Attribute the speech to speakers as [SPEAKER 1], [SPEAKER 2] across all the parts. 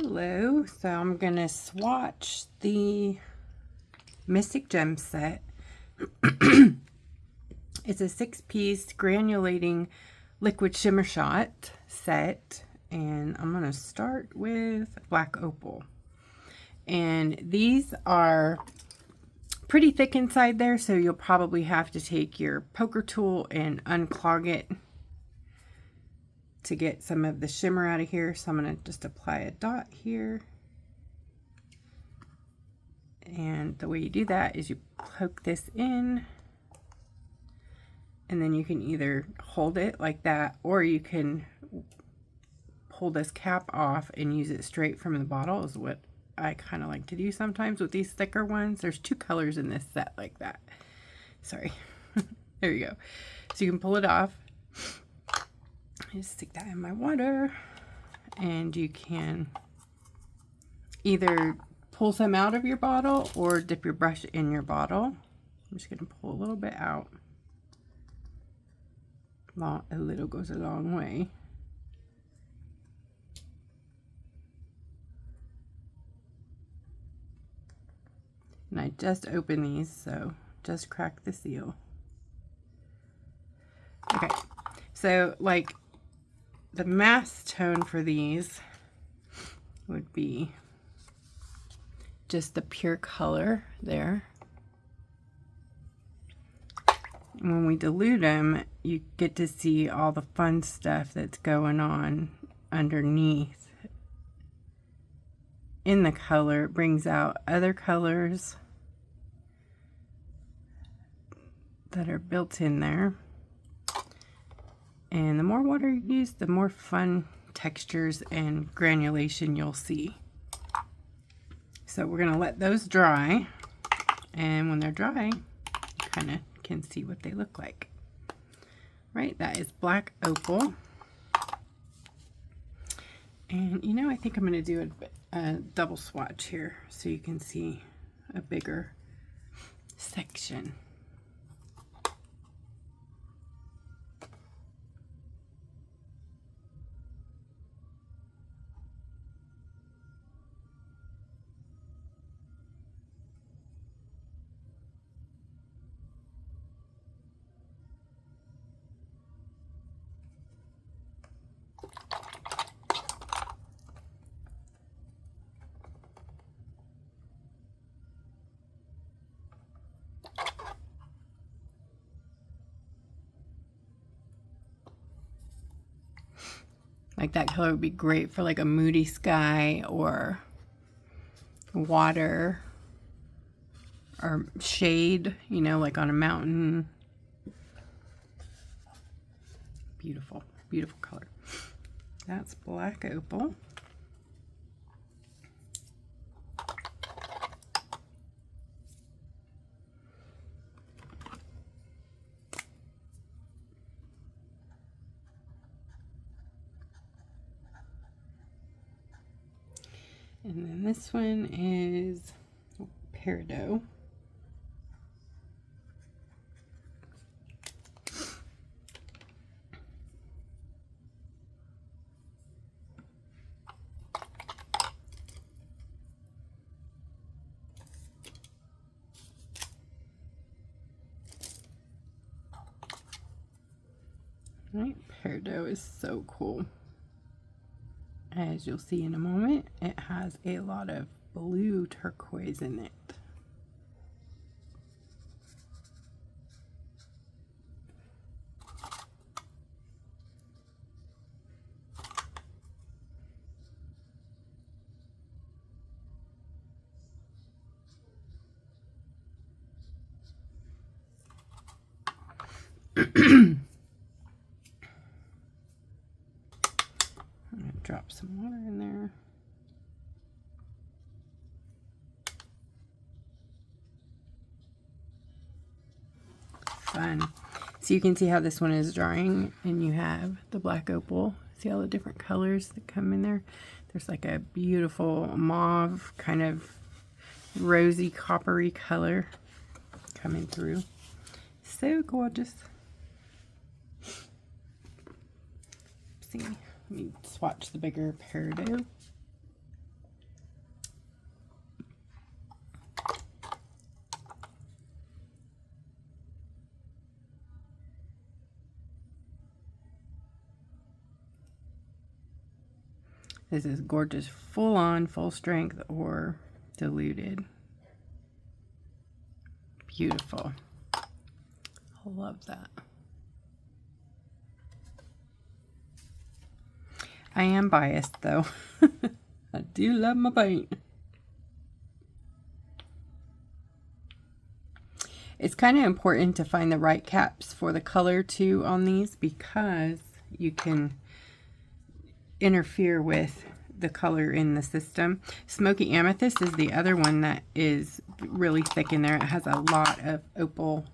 [SPEAKER 1] Hello, so I'm going to swatch the Mystic Gem set. It's a 6-piece granulating liquid shimmer shot set, and I'm going to start with black opal. And these are pretty thick inside there, so you'll probably have to take your poker tool and unclog it to get some of the shimmer out of here. So I'm going to just apply a dot here. And the way you do that is you poke this in, and then you can either hold it like that, or you can pull this cap off and use it straight from the bottle, is what I kind of like to do sometimes with these thicker ones. There's 2 colors in this set like that. Sorry. There you go. So you can pull it off. Just stick that in my water, and you can either pull some out of your bottle or dip your brush in your bottle. I'm just going to pull a little bit out. A little goes a long way. And I just opened these, so just crack the seal. Okay, so like the mass tone for these would be just the pure color there. When we dilute them, you get to see all the fun stuff that's going on underneath in the color. It brings out other colors that are built in there. And the more water you use, the more fun textures and granulation you'll see. So we're going to let those dry, and when they're dry, you kind of can see what they look like. Right, that is black opal. And you know, I think I'm going to do a double swatch here so you can see a bigger section. Like that color would be great for like a moody sky or water or shade, you know, like on a mountain. Beautiful, beautiful color. That's black opal. And then this one is peridot. Right, peridot is so cool. As you'll see in a moment, it has a lot of blue turquoise in it. I'm going to drop some water in there. Fun. So you can see how this one is drying, and you have the black opal. See all the different colors that come in there? There's like a beautiful mauve, kind of rosy, coppery color coming through. So gorgeous. See, let me swatch the bigger peridot. This is gorgeous, full on, full strength, or diluted. Beautiful. I love that. I am biased though. I do love my paint. It's kind of important to find the right caps for the color too on these, because you can interfere with the color in the system. Smoky Amethyst is the other one that is really thick in there. It has a lot of opal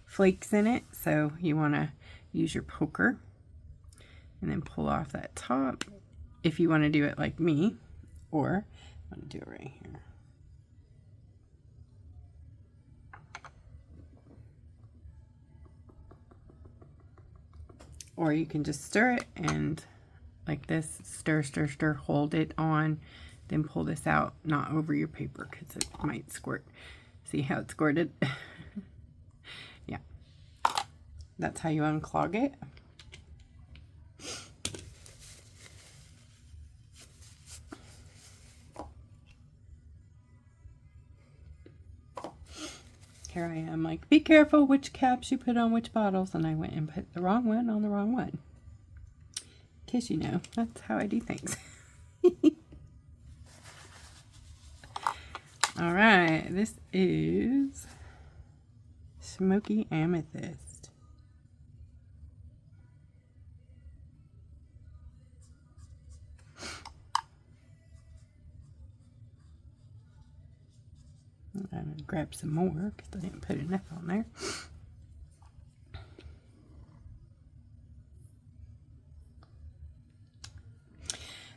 [SPEAKER 1] flakes in it, so you want to use your poker and then pull off that top if you want to do it like me, or I'm going to do it right here. Or you can just stir it and like this, stir, stir, stir, hold it on, then pull this out, not over your paper because it might squirt. See how it squirted? Yeah. That's how you unclog it. Here I am like, be careful which caps you put on which bottles, and I went and put the wrong one on the wrong one. In case you know, that's how I do things. All right, this is Smoky Amethyst. I'm going to grab some more because I didn't put enough on there.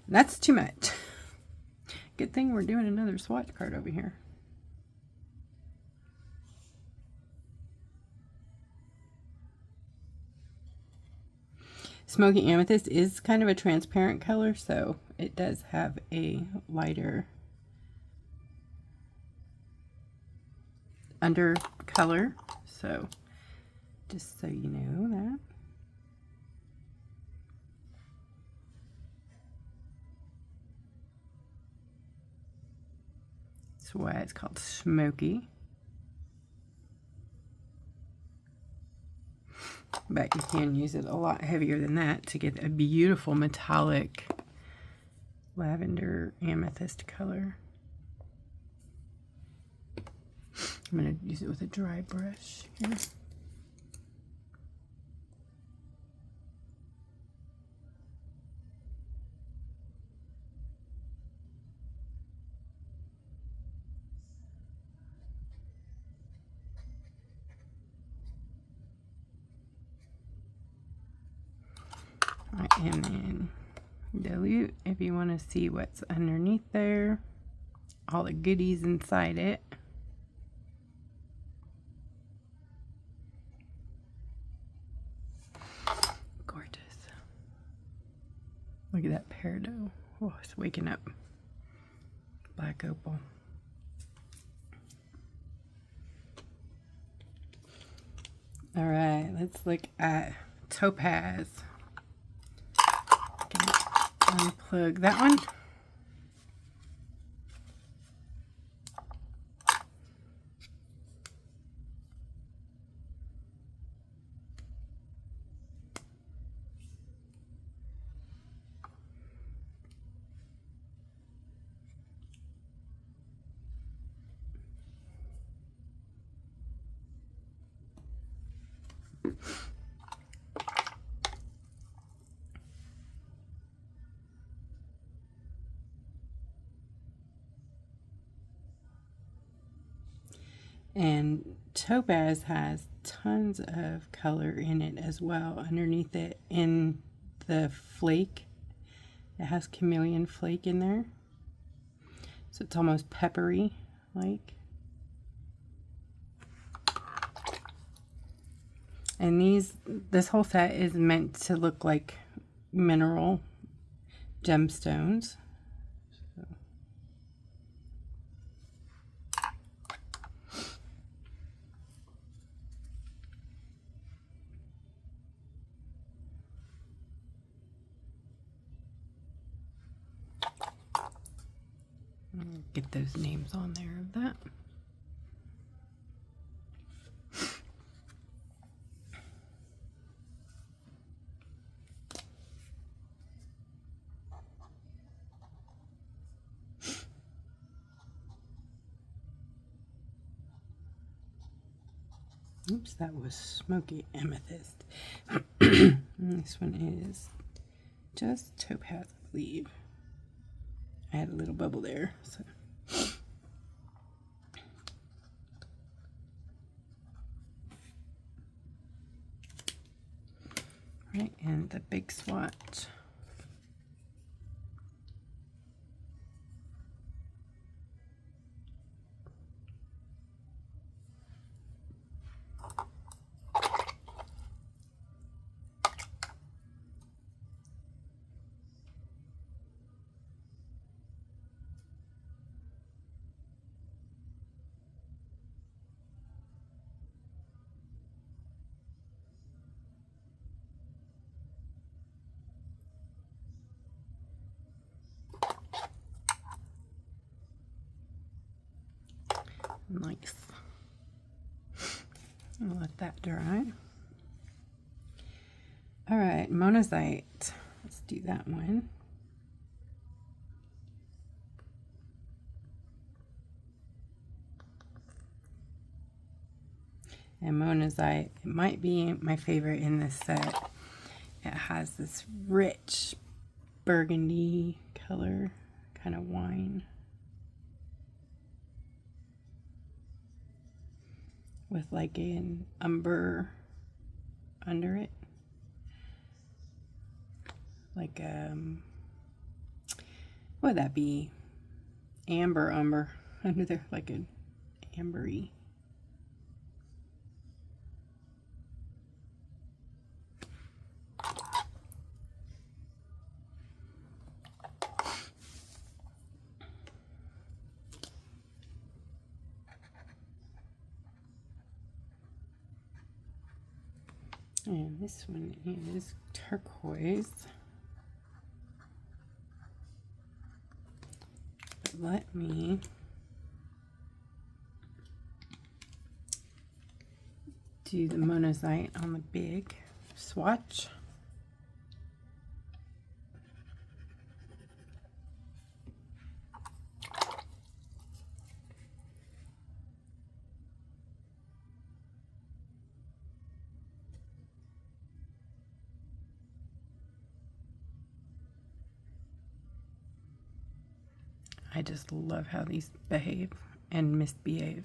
[SPEAKER 1] That's too much. Good thing we're doing another swatch card over here. Smoky Amethyst is kind of a transparent color, so it does have a lighter under color, so just so you know that. That's why it's called smoky. But you can use it a lot heavier than that to get a beautiful metallic lavender amethyst color. I'm going to use it with a dry brush here. And then dilute if you want to see what's underneath there, all the goodies inside it. Gorgeous. Look at that peridot. Oh, it's waking up. Black opal. All right, let's look at topaz. Unplug that one. And topaz has tons of color in it as well. Underneath it, in the flake, it has chameleon flake in there. So it's almost peppery like. And this whole set is meant to look like mineral gemstones. Get those names on there of that. Oops, that was Smoky Amethyst. This one is just Topaz, I believe. I had a little bubble there, so. Right, and the big swatch. Nice. I'll let that dry. All right, monazite. Let's do that one. And monazite, it might be my favorite in this set. It has this rich burgundy color, kind of wine, with like an umber under it. Like, what would that be? Umber under there, like an ambery. And this one is turquoise. But let me do the monazite on the big swatch. I just love how these behave and misbehave.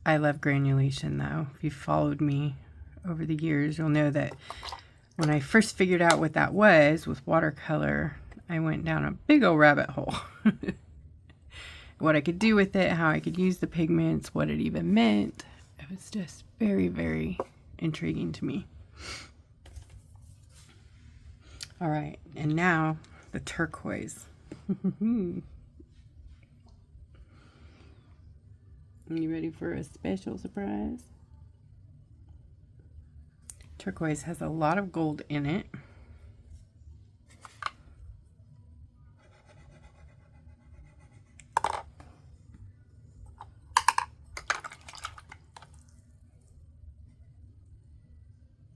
[SPEAKER 1] I love granulation though. If you've followed me over the years, you'll know that when I first figured out what that was with watercolor, I went down a big old rabbit hole. What I could do with it, how I could use the pigments, what it even meant. It was just very, very intriguing to me. All right, and now the turquoise. You ready for a special surprise? Turquoise has a lot of gold in it.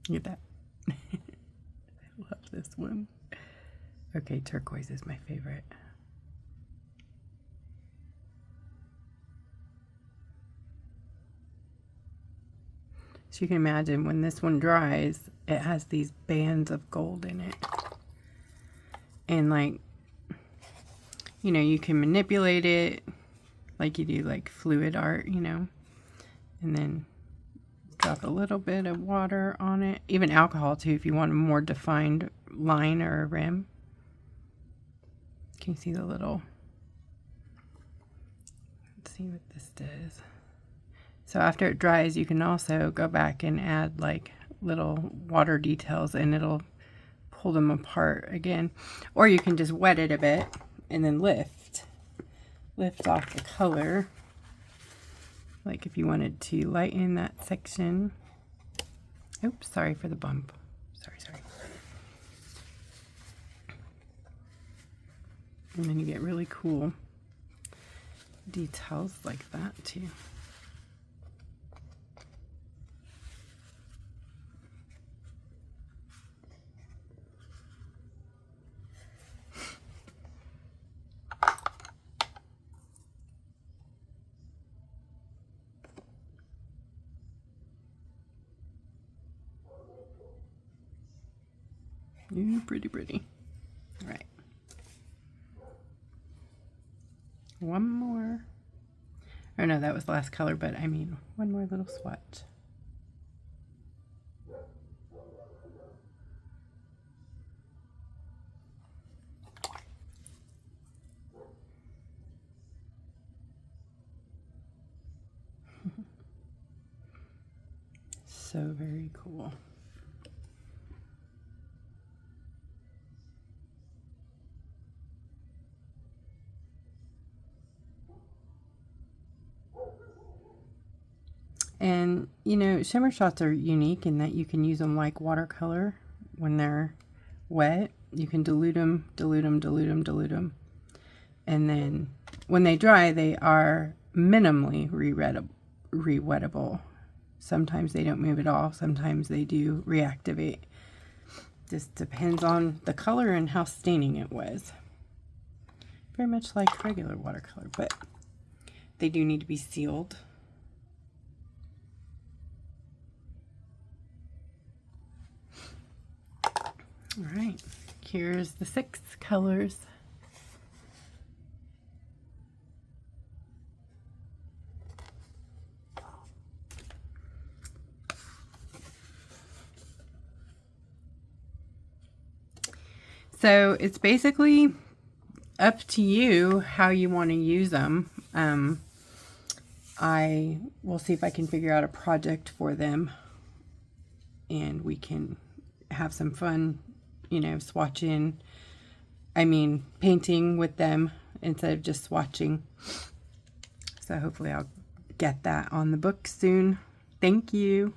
[SPEAKER 1] Look at that. I love this one. Okay, turquoise is my favorite. So you can imagine when this one dries, it has these bands of gold in it. And like, you know, you can manipulate it like you do like fluid art, you know, and then drop a little bit of water on it. Even alcohol too, if you want a more defined line or a rim. Can you see the little, let's see what this does. So after it dries, you can also go back and add like little water details and it'll pull them apart again. Or you can just wet it a bit and then lift off the color. Like if you wanted to lighten that section. Oops, sorry for the bump. Sorry. And then you get really cool details like that too. Ooh, pretty, pretty. All right. One more. Oh no, that was the last color, but I mean, one more little swatch. So very cool. And, you know, shimmer shots are unique in that you can use them like watercolor when they're wet. You can dilute them, dilute them, dilute them, dilute them. And then when they dry, they are minimally re-wettable. Sometimes they don't move at all. Sometimes they do reactivate. Just depends on the color and how staining it was. Very much like regular watercolor, but they do need to be sealed. All right, here's the 6 colors. So it's basically up to you how you want to use them. I will see if I can figure out a project for them and we can have some fun, you know, painting with them instead of just swatching. So hopefully I'll get that on the book soon. Thank you.